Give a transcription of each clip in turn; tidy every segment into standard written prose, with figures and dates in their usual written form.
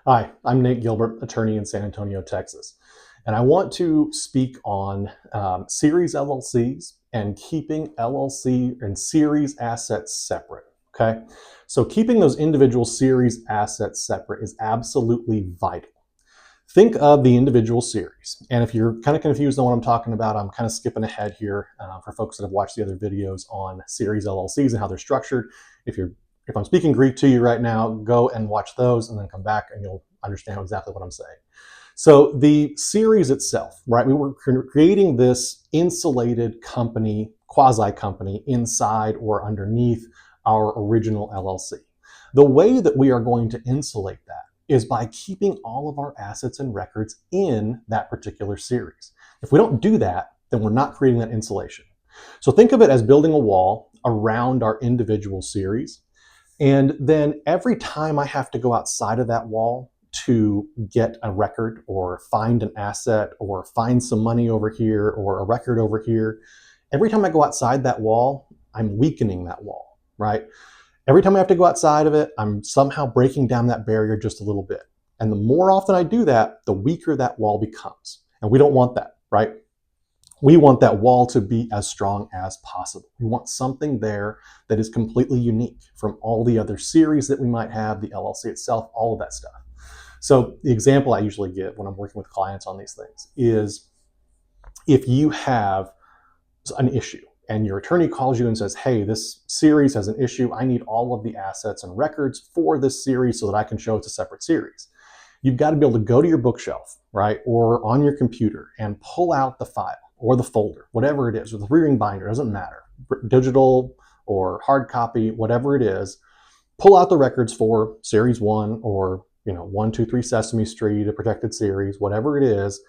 Hi, I'm Nate Gilbert, attorney in San Antonio, Texas. And I want to speak on series LLCs and keeping LLC and series assets separate, okay? So keeping those individual series assets separate is absolutely vital. Think of the individual series. And if you're kind of confused on what I'm talking about, I'm kind of skipping ahead here for folks that have watched the other videos on series LLCs and how they're structured. If I'm speaking Greek to you right now, go and watch those and then come back and you'll understand exactly what I'm saying. So the series itself, right? We were creating this insulated company, quasi-company inside or underneath our original LLC. The way that we are going to insulate that is by keeping all of our assets and records in that particular series. If we don't do that, then we're not creating that insulation. So think of it as building a wall around our individual series. And then every time I have to go outside of that wall to get a record or find an asset or find some money over here or a record over here, every time I go outside that wall, I'm weakening that wall, right? Every time I have to go outside of it, I'm somehow breaking down that barrier just a little bit. And the more often I do that, the weaker that wall becomes. And we don't want that, right? We want that wall to be as strong as possible. We want something there that is completely unique from all the other series that we might have, the LLC itself, all of that stuff. So the example I usually give when I'm working with clients on these things is if you have an issue and your attorney calls you and says, hey, this series has an issue. I need all of the assets and records for this series so that I can show it's a separate series. You've got to be able to go to your bookshelf, right? Or on your computer and pull out the file or the folder, whatever it is, or the 3-ring binder, doesn't matter, digital or hard copy, whatever it is, pull out the records for series 1 or 1, 2, 3 Sesame Street, a protected series, whatever it is,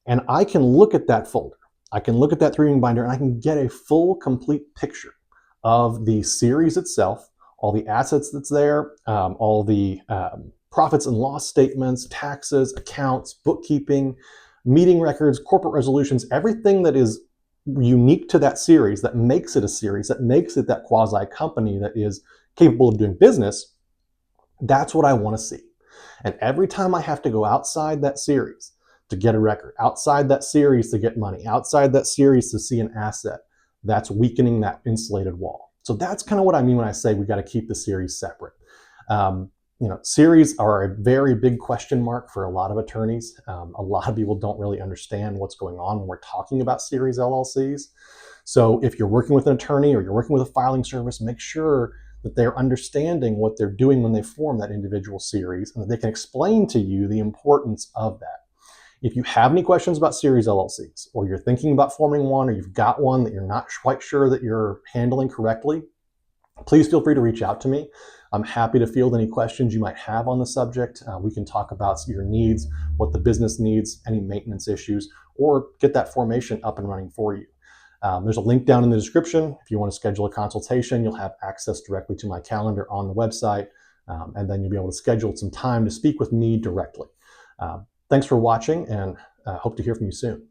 and I can look at that folder. I can look at that 3-ring binder and I can get a full, complete picture of the series itself, all the assets that's there, all the profits and loss statements, taxes, accounts, bookkeeping, meeting records, corporate resolutions, everything that is unique to that series, that makes it a series, that makes it that quasi-company that is capable of doing business. That's what I want to see. And every time I have to go outside that series to get a record, outside that series to get money, outside that series to see an asset, that's weakening that insulated wall. So that's kind of what I mean when I say we got to keep the series separate. Series are a very big question mark for a lot of attorneys. A lot of people don't really understand what's going on when we're talking about series LLCs. So if you're working with an attorney or you're working with a filing service, make sure that they're understanding what they're doing when they form that individual series and that they can explain to you the importance of that. If you have any questions about series LLCs, or you're thinking about forming one, or you've got one that you're not quite sure that you're handling correctly, please feel free to reach out to me. I'm happy to field any questions you might have on the subject. We can talk about your needs, what the business needs, any maintenance issues, or get that formation up and running for you. There's a link down in the description. If you want to schedule a consultation, you'll have access directly to my calendar on the website, and then you'll be able to schedule some time to speak with me directly. Thanks for watching, and hope to hear from you soon.